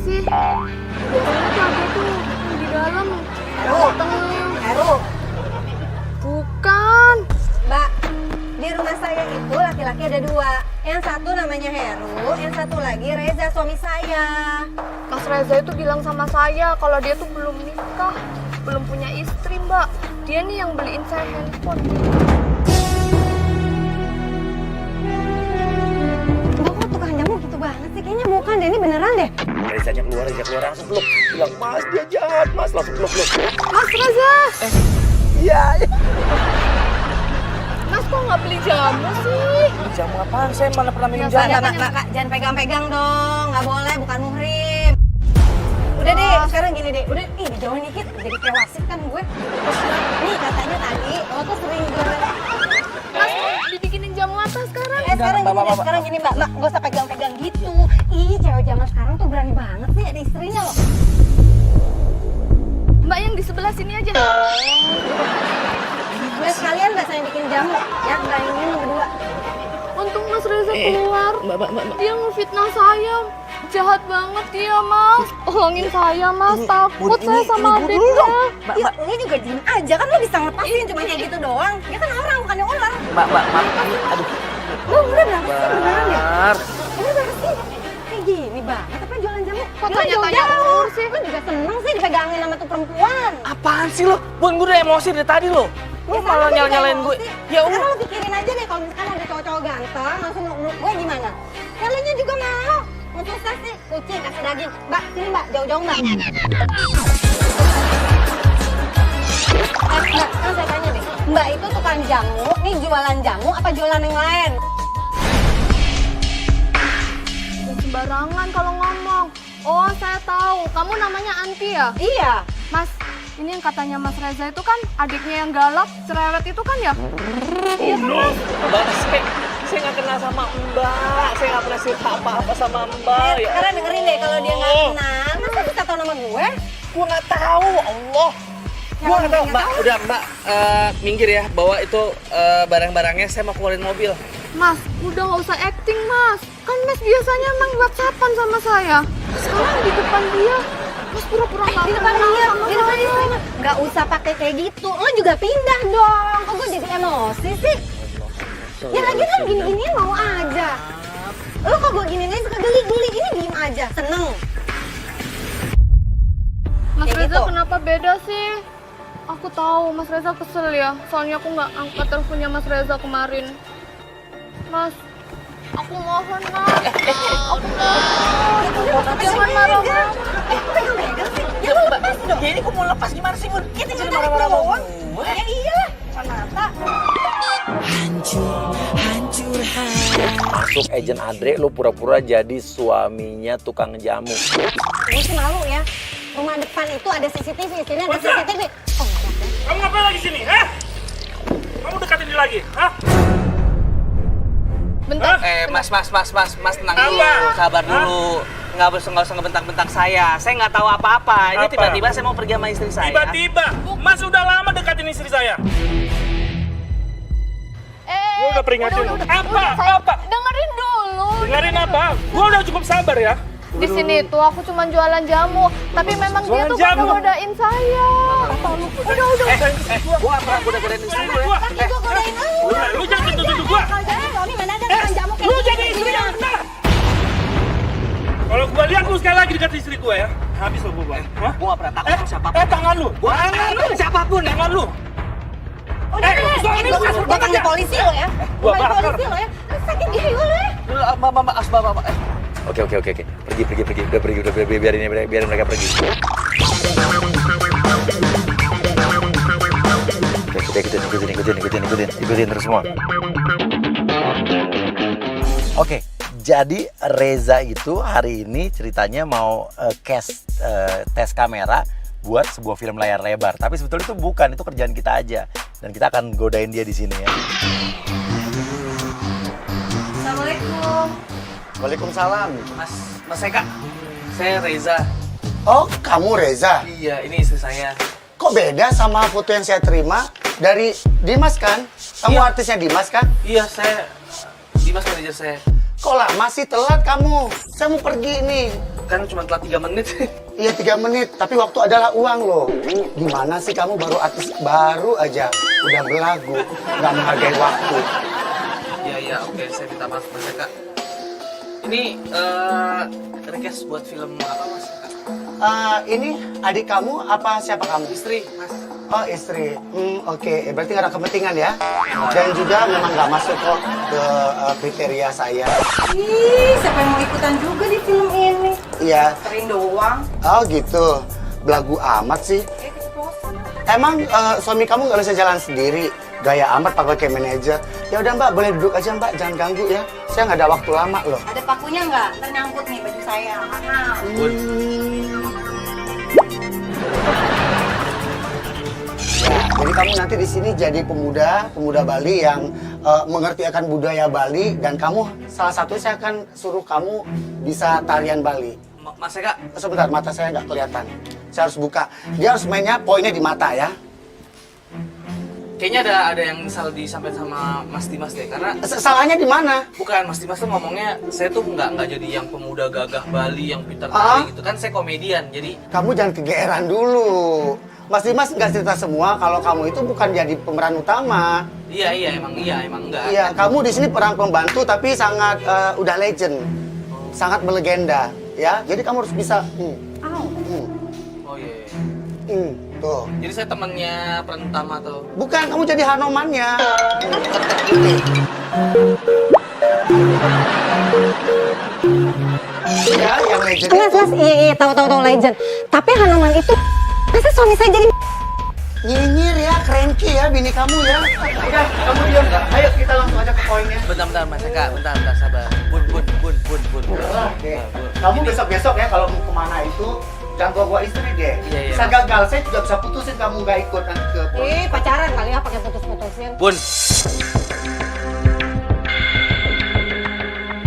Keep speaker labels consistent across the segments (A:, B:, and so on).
A: sih? Biasanya tuh ada tuh yang di dalam.
B: Heru.
A: Bukan.
B: Mbak, di rumah saya itu laki-laki ada 2. Yang satu namanya Heru, yang satu lagi Reza, suami saya.
A: Mas Reza itu bilang sama saya kalau dia tuh belum nikah, belum punya istri, Mbak. Dia nih yang beliin saya handphone.
B: Mbak, kok tukang jamu gitu banget sih? Kayaknya bukan deh, ini beneran deh.
C: Reza keluar langsung peluk. Bilang, Mas dia jahat, Mas langsung peluk.
A: Mas Reza!
C: Iya.
A: Mas kok nggak beli jamu sih?
C: Jamu apaan? Saya mana pernah minum
A: Ya,
C: jamu.
B: Kak, jangan pegang-pegang dong. Nggak boleh, bukan muhrim. Udah deh, sekarang gini deh. Udah, dijauhin dikit. Jadi kayak wasit kan gue. Nih, katanya tadi, lo tuh sering jualan.
A: Mas, dibikinin jamu apa sekarang?
B: Sekarang gini deh, sekarang gini mbak. Mbak, gak usah pegang-pegang gitu. Ih, cewek zaman sekarang tuh berani banget sih ada istrinya loh.
A: Mbak yang di sebelah sini aja.
B: Udah sekalian mbak saya bikin jamu. Ya, beraninya yang berdua.
A: Untung Mas Reza keluar. Mbak. Dia ngefitnah saya. Jahat banget dia, Mas. Tolongin saya, Mas. Takut saya sama adiknya.
B: Ya, lu juga diem aja kan, lu bisa ngelepasin cuma kayak gitu doang. Dia kan orang, bukannya ular.
C: Mbak. Aduh.
B: Lu udah berapa sih beneran ya?
C: Mar.
B: Udah berapa sih? Kayak gini banget, apa jualan jamu?
A: Kok
B: Lu
A: tanya-tanya
B: jauh-jauh.
A: umur sih?
B: Lu juga seneng sih dipegangin sama tuh perempuan.
C: Apaan sih lo? Bun, gue udah emosi dari tadi lo. Lo
B: Ya,
C: malah
B: sama juga
C: nyalain gue.
B: emosi.
C: Ya
B: Sekarang
C: udah.
B: lu pikirin aja deh kalau misalkan ada cowok-cowok ganteng langsung meluk gue gimana? Kalian juga mau. Mau susah sih, kucing kasih daging. Mbak, sini mbak, jauh-jauh mbak. Mbak, kan saya tanya deh. Mbak itu tukang jamu, nih jualan jamu apa jualan yang lain?
A: Jangan sembarangan kalau ngomong. Oh, saya tahu. Kamu namanya Anti ya?
B: Iya.
A: Mas, ini yang katanya Mas Reza itu kan adiknya yang galak, cerewet itu kan ya? Iya kan, Mas?
C: Mbak, saya nggak kenal sama Mbak. Saya nggak pernah cerita apa-apa sama Mbak. Ya.
B: Sekarang dengerin deh, kalau dia nggak kenal, masa bisa tahu nama gue?
C: Gue nggak tahu, Allah. Gue nggak tahu, Mbak. Udah, Mbak, minggir ya. Bawa itu barang-barangnya. Saya mau keluarin mobil.
A: Mas, udah nggak usah acting, Mas. Kan Mas biasanya emang WhatsAppan sama saya. Sekarang di depan dia, Mas pura-pura nggak
B: Di depan
A: kenal
B: dia,
A: sama
B: di depan
A: saya.
B: dia. Nggak usah pakai kayak gitu. Lo juga pindah dong. Kok gue jadi emosi sih? Ya lagi kan gini-ginian mau aja. Lo kok gue gini suka geli-geli, ini diem aja, seneng.
A: Mas
B: Kayak
A: Reza
B: gitu.
A: kenapa beda sih? Aku tahu Mas Reza kesel ya, soalnya aku nggak angkat teleponnya Mas Reza kemarin. Mas, aku mohon Mas. Aku mohon. Jangan marah-marah.
B: Pegang-pegang sih. Ya lo lepas dong.
C: Ya ini gue mau lepas gimana sih, Bun?
B: Ya tinggal
C: Jadi
B: tarik
C: marah-marah sama
B: doang.
C: gue.
B: Ya iyalah, kan mata.
C: Masuk agent Andre, lu pura-pura jadi suaminya tukang jamu.
B: Gue sih malu ya. Rumah depan itu ada CCTV, sini ada CCTV. Oh, nggak ada.
D: Kamu ngapain lagi sini, ha? Kamu dekatin dia lagi, ha?
A: Bentar.
C: Mas tenang dulu,
D: Apa?
C: sabar dulu. Nggak usah ngebentang-bentang saya nggak tahu apa-apa. Ini
D: Apa?
C: tiba-tiba saya mau pergi sama istri saya.
D: Tiba-tiba, Mas udah lama dekatin istri saya. Gua udah peringatin. Apa?
A: Saya
D: Apa?
A: dengerin dulu.
D: Dengerin apa? Gua udah cukup sabar ya.
A: Di sini tuh aku cuma jualan jamu, tapi memang dia
D: Jualan
A: tuh
D: jamu?
A: godain saya. Udah.
C: Gua pernah godain istri lu ya.
B: Laki gue godain lu.
D: Lu jangan tuduh-tuduh gua.
B: Kalau jangan, Roni mana ada tukang jamu kayak
D: Lu
B: gini.
D: jadi istri yang benar. Kalau gua lihat lu sekali lagi dekat istri gua ya, habis lu gua. Hah?
C: Gua nggak pernah takut sama siapapun.
D: Tangan lu. Tangan lu.
C: Siapapun.
D: Tangan lu.
B: Udah,
D: soalnya
B: gue panggil polisi lo ya.
D: Gua
B: Panggil
D: bakar.
B: polisi lo ya. Sakit gigi lo ya.
C: Mbak. Oke. Pergi. Udah biarin mereka pergi. Oke, kita ikutin terus semua. Oke, jadi Reza itu hari ini ceritanya mau tes kamera buat sebuah film layar lebar. Tapi sebetulnya itu bukan, itu kerjaan kita aja. Dan kita akan godain dia di sini ya.
B: Assalamualaikum.
E: Waalaikumsalam.
C: Mas Eka, saya Reza.
E: Oh, kamu Reza.
C: Iya, ini istri saya.
E: Kok beda sama foto yang saya terima dari Dimas kan? Kamu
C: Iya.
E: artisnya Dimas kan?
C: Iya, saya Dimas manajer saya.
E: Kok lah masih telat kamu? Saya mau pergi nih.
F: kan cuma telat 3 menit.
E: Iya 3 menit, tapi waktu adalah uang loh. Gimana sih kamu baru artis baru aja udah belagu, nggak menghargai waktu.
F: Iya, oke, saya minta maaf Mas Eka. Ini request buat film apa Mas Eka?
E: Ini adik kamu apa siapa kamu?
F: Istri, Mas.
E: Oh istri, oke. Berarti nggak ada kepentingan ya? Dan juga memang nggak masuk kok ke kriteria saya.
B: Ih, siapa yang mau ikutan juga di film ini?
E: Iya.
B: Sering doang.
E: Oh gitu, belagu amat sih.
B: Keceplosan.
E: Emang suami kamu nggak bisa jalan sendiri? Gaya amat pakai kayak manajer. Ya udah Mbak, boleh duduk aja Mbak, jangan ganggu ya. Saya nggak ada waktu lama loh.
B: Ada pakunya nggak? Ntar nyangkut nih baju saya. Mahal.
E: Jadi kamu nanti di sini jadi pemuda Bali yang mengerti akan budaya Bali dan kamu salah satunya saya akan suruh kamu bisa tarian Bali.
F: Mas Eka,
E: Sebentar, mata saya nggak kelihatan. Saya harus buka. Dia harus mainnya poinnya di mata ya.
F: kayaknya ada yang salah disampaikan sama Mas Dimas deh, karena
E: Salahnya di mana?
F: bukan Mas Dimas tuh ngomongnya saya tuh nggak jadi yang pemuda gagah Bali yang pintar
E: Ah?
F: tari gitu kan, saya komedian jadi
E: Kamu jangan kegeeran dulu. Mas Dimas nggak cerita semua kalau kamu itu bukan jadi pemeran utama.
F: iya emang enggak.
E: Iya, kamu di sini peran pembantu tapi sangat udah legend, sangat melegenda, ya. Jadi kamu harus bisa.
F: Oh iya.
E: Tuh.
F: Jadi saya temannya peran utama atau
E: Bukan, kamu jadi Hanomannya. Ya, yang legend
B: Mas,
E: itu.
B: iya, tahu legend. Tapi Hanoman itu, masa suami saya jadi
E: Nyinyir ya, cranky ya bini kamu ya. Udah, kamu diam. Ayo kita langsung aja ke poinnya.
F: bentar Mas Eka, bentar sabar. Bun.
E: Oke. Kamu besok-besok ya kalau mau kemana itu jangan bawa istri deh.
F: Iya.
E: Bisa gagal, saya juga bisa putusin kamu nggak ikut nanti ke poin.
B: pacaran kali ya pakai putus-putusin.
F: Bun.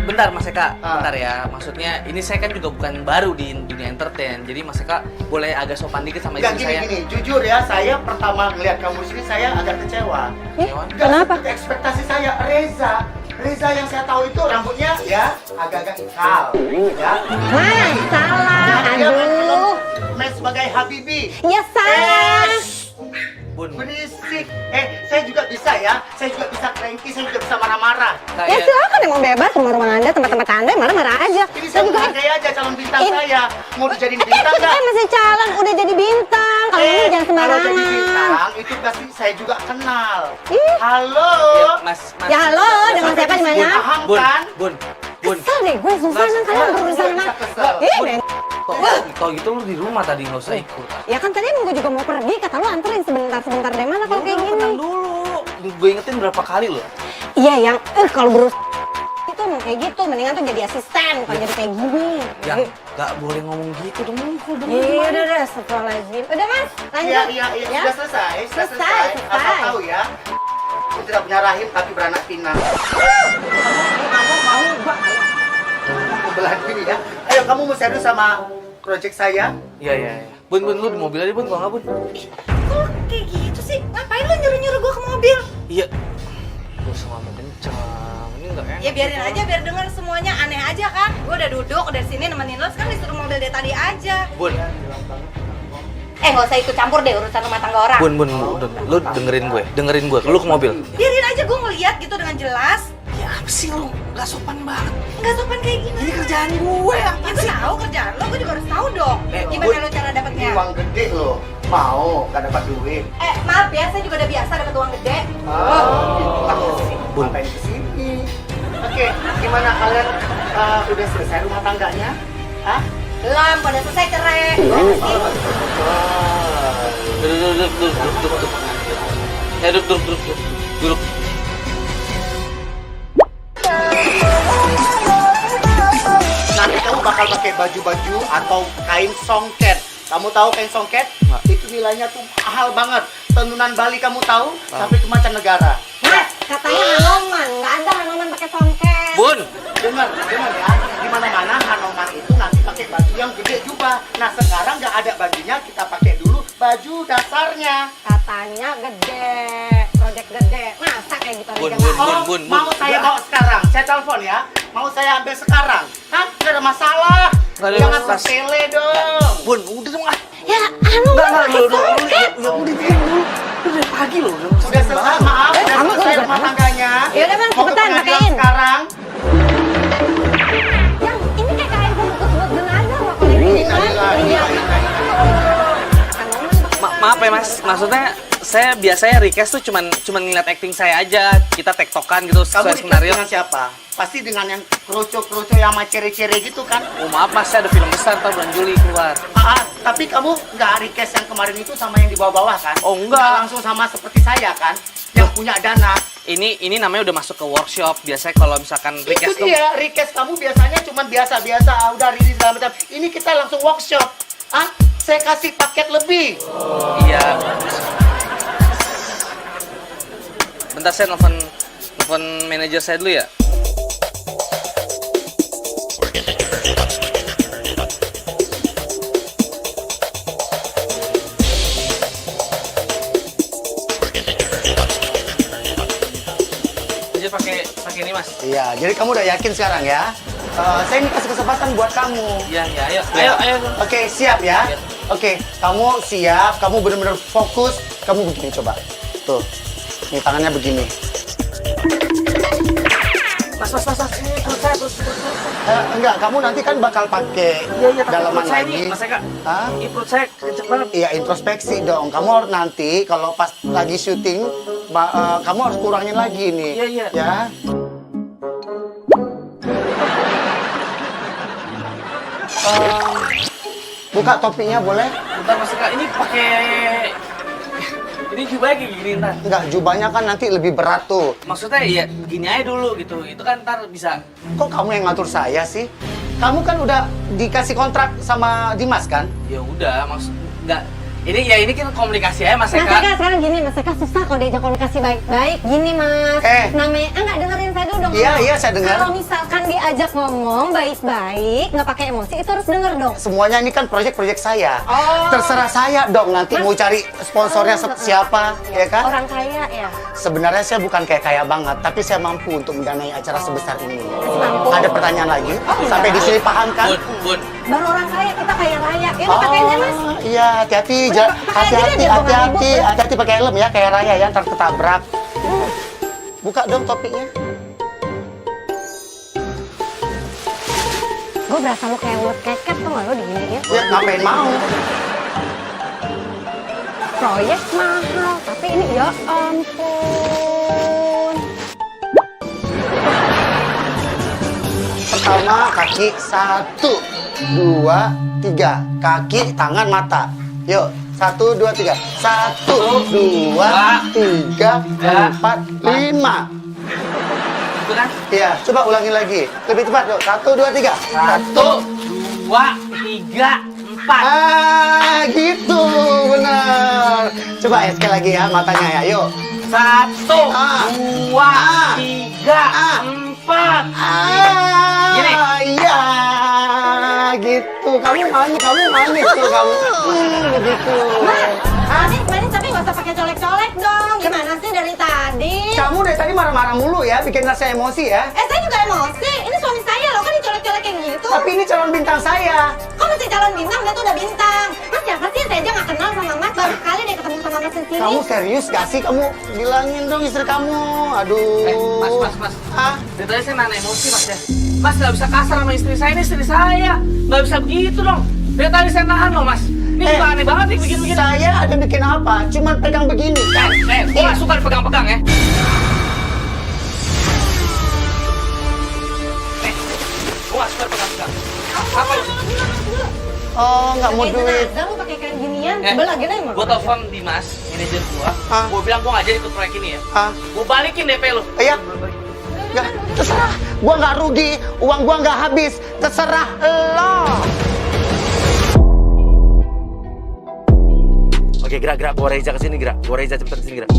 F: Bentar Mas Eka, bentar ya. Maksudnya ini saya kan juga bukan baru di dunia entertain. Jadi Mas Eka boleh agak sopan dikit sama
E: Nggak
F: istri saya.
E: gini, jujur ya, saya pertama ngeliat kamu di sini saya agak kecewa.
F: Kecewa?
E: Nggak
B: Kenapa?
E: seperti ekspektasi saya, Reza yang saya tahu itu rambutnya ya agak-agak ikal, ya.
B: Mas, salah.
E: Dia
B: Aduh.
E: main sebagai Habibi.
B: Ya salah.
F: Bun.
E: Berisik. Saya juga bisa ya. Saya juga bisa cranky, saya juga bisa marah-marah.
B: Ya silakan emang bebas rumah-rumah Anda, tempat-tempat Anda marah-marah aja.
E: Ini
B: Saya
E: saya
B: juga
E: menghargai aja calon bintang
B: Ini-
E: saya. Mau dijadiin bintang nggak?
B: masih calon, udah jadi bintang. Kalau ini jangan
E: Kalau
B: sembarangan.
E: jadi bintang, itu pasti saya juga kenal.
B: Ih.
E: Halo.
F: Ya, Mas.
B: Ya halo, dengan siapa di mana?
E: Paham
F: Bun,
E: kan?
F: Bun.
B: Kesel deh gue, susah
F: Mas,
B: kan kalian berurusan
E: bisa
B: sama.
E: kesel.
B: Ih,
F: Bun.
B: Ben.
F: Kalau gitu lu di rumah tadi nggak usah ikut.
B: Ya kan tadi emang gue juga mau pergi, kata lu anterin sebentar deh. Mana kalau kayak
F: Udah,
B: gini?
F: tenang dulu. Gue ingetin berapa kali loh.
B: Iya yang, kalau berus itu emang kayak gitu, mendingan tuh jadi asisten, bukan jadi kayak gini.
F: Yang nggak boleh ngomong gitu dong.
B: Iya, udah, astagfirullahaladzim. Udah mas, lanjut.
E: Iya,
B: Ya?
E: sudah selesai. Sudah
B: Selesai.
E: Asal tahu ya. Aku tidak punya rahim tapi beranak pinak.
B: Mau gua.
E: Kebelah gini ya. Ayo kamu mau serius sama project saya?
F: Iya. Bun, lu di mobil aja Bun, kalau nggak Bun.
B: Kok kayak gitu sih? Ngapain lu nyuruh-nyuruh gue ke mobil?
F: Iya. Gue sama ngomong kencang. Ini nggak enak.
B: Ya biarin aja, biar denger semuanya. Aneh aja kan? Gue udah duduk dari sini nemenin lo, sekarang disuruh mobil dari tadi aja.
F: Bun,
B: Nggak usah ikut campur deh urusan rumah tangga orang.
F: Bun, lu dengerin gue. Lu ke mobil.
B: Biarin aja gue ngeliat gitu dengan jelas.
F: Ya apa sih lu? Nggak sopan banget.
B: Nggak sopan kayak gimana?
F: Ini kerjaan gue
B: Ya gue tahu kerjaan lo, gue juga harus tahu dong. Gimana
E: Bun,
B: lo cara
E: Ini
B: dapetnya?
E: uang gede loh. Mau, gak dapat duit.
B: Maaf ya, saya juga udah biasa dapet uang gede.
F: Bun.
E: Ngapain kesini? Oke, gimana kalian udah selesai rumah tangganya? Hah?
B: Belum, pada selesai cerai.
F: Duduk.
E: Nanti kamu bakal pakai baju-baju atau kain songket. Kamu tahu kain songket? Itu nilainya tuh mahal banget. Tenunan Bali kamu tahu? Sampai ke mancanegara.
B: Mas, katanya Hanoman, nggak ada Hanoman pakai songket.
F: Bun,
E: Dengar ya. Di mana-mana Hanoman itu nanti pakai baju yang gede juga. Nah sekarang nggak ada bajunya, kita pakai dulu baju dasarnya.
B: Katanya gede, proyek gede. Masa kayak gitu
F: Bun,
B: aja
F: Bun.
B: nggak?
E: Mau saya bawa sekarang? Saya telepon ya. Mau saya ambil sekarang? Hah? Nggak ada masalah. Jangan sepele dong.
F: Bun, udah dong ah.
B: Ya, anu nggak pakai
F: Ya udah
B: songket.
F: dulu. Udah pagi loh.
E: Sudah selesai, maaf. Sudah
B: kamu
E: selesai
B: udah
E: rumah
B: berapa?
E: tangganya.
B: Yaudah, Bang,
E: Mau ke
B: cepetan,
E: pengadilan
B: pakein.
E: sekarang.
B: Yang ini kayak kain bungkus buat jenazah loh kalau ini. Iya.
F: Maaf ya mas, maksudnya saya biasanya request tuh cuman ngeliat acting saya aja. Kita tektokan gitu
E: Kamu
F: sesuai
E: request
F: skenario.
E: dengan siapa? Pasti dengan yang kroco-kroco yang sama cere-cere gitu kan?
F: Oh maaf mas, saya ada film besar ntar bulan Juli keluar.
E: Tapi kamu nggak request yang kemarin itu sama yang di bawah-bawah kan?
F: Oh, enggak.
E: Nggak langsung sama seperti saya kan? Yang punya dana.
F: Ini namanya udah masuk ke workshop. Biasanya kalau misalkan
E: Itu
F: request tuh
E: dia, request kamu biasanya cuma biasa-biasa, udah rilis segala macam. Ini kita langsung workshop. Saya kasih paket lebih.
F: iya. Bentar saya nelfon manajer saya dulu ya. Aja pakai ini mas.
E: Iya, jadi kamu udah yakin sekarang ya? Saya ini kasih kesempatan buat kamu.
F: Iya ayo.
E: Oke, siap ya? Oke, kamu siap, kamu benar-benar fokus. Kamu begini coba. Tuh, ini tangannya begini.
F: Mas, ini perut saya.
E: Enggak, kamu nanti kan bakal pakai dalaman
F: saya
E: lagi.
F: nih, Mas Eka.
E: Hah?
F: Ini perut saya kenceng banget.
E: Iya, introspeksi dong. Kamu harus nanti kalau pas lagi syuting, kamu harus kurangin lagi nih.
F: Iya.
E: Ya. Buka topinya boleh?
F: Bentar Mas Eka, ini pakai ini jubahnya kayak gini ntar.
E: Enggak, jubahnya kan nanti lebih berat tuh.
F: Maksudnya ya gini aja dulu gitu. Itu kan ntar bisa.
E: Kok kamu yang ngatur saya sih? Kamu kan udah dikasih kontrak sama Dimas kan?
F: Ya udah, maksud enggak. Ini kan komunikasi aja Mas
B: Mas
F: Eka.
B: Eka sekarang gini, Mas Eka susah kalau diajak komunikasi baik-baik. Gini Mas, namanya enggak dengerin saya dulu dong.
E: Iya, saya dengar.
B: Kalau misalkan diajak ngomong baik-baik, nggak pakai emosi, itu harus denger dong.
E: Semuanya ini kan proyek-proyek saya.
B: Oh.
E: Terserah saya dong nanti mau cari sponsornya siapa, ya kan?
B: Orang kaya ya.
E: Sebenarnya saya bukan kayak kaya banget, tapi saya mampu untuk mendanai acara sebesar ini.
B: Mampu.
E: Ada pertanyaan lagi?
B: iya.
E: Sampai di sini paham kan?
F: Bun.
B: Baru orang kaya, kita kaya raya. Ini pakainya Mas.
E: Iya, hati-hati, hati-hati pakai helm ya, kayak raya ya, ntar ketabrak. Buka dong topinya.
B: Gue berasa lo kayak ulet keket tuh nggak lo diginiin.
E: Ya, ngapain mau?
B: Proyek mahal, tapi ini ya ampun.
E: Pertama, kaki 1, 2, 3. Kaki, tangan, mata. Yuk, 1, 2, 3. 1, 2, 3, 4, 5.
F: Itu kan?
E: Iya, coba ulangin lagi. Lebih cepat, yuk. 1, 2, 3.
F: 1, 2, 3, 4.
E: Gitu, benar. Coba ya, sekali lagi ya, matanya ya, yuk.
F: 1,
E: Ah.
F: 2, 3, 4. Gini.
E: Iya, gitu. Kamu manis tuh, kamu. Begitu.
B: Manis tapi nggak usah pakai colek-colek dong. Gimana sih dari tadi?
E: Kamu dari tadi marah-marah mulu ya, bikin saya emosi ya.
B: Saya juga emosi. Ini suami saya loh, kan dicolek-colek kayak gitu.
E: Tapi ini calon bintang saya.
B: Kok masih calon bintang? Dia tuh udah bintang. Mas siapa sih? Saya aja nggak kenal sama Mas. Baru sekali deh ketemu sama Mas di sini.
E: Kamu serius gak sih? Kamu bilangin dong istri kamu. Aduh.
F: Mas.
E: Ah,
F: Dari tadi saya nahan emosi Mas ya. Mas nggak bisa kasar sama istri saya, ini istri saya. Nggak bisa begitu dong. Dari tadi saya nahan loh Mas. Ini juga aneh banget nih bikin-bikin.
E: saya ada bikin apa? Cuman pegang begini.
F: Gue nggak suka dipegang-pegang ya. Gue nggak suka dipegang-pegang. Apa lu?
E: Oh, nggak mau
B: Pakai
E: duit.
B: jenazah lu pakai kain ginian. Sebel lagi nih mau.
F: Gue telepon Dimas, manajer gue.
E: Ah.
F: Gue bilang gue nggak jadi ikut proyek ini ya.
E: Ah,
F: Gue balikin DP lu.
E: iya. Nggak, terserah. Gua nggak rugi, uang gua nggak habis. Terserah lo.
C: Oke, gerak. Bawa Reza ke sini, gerak. Bawa Reza cepetan ke sini, gerak.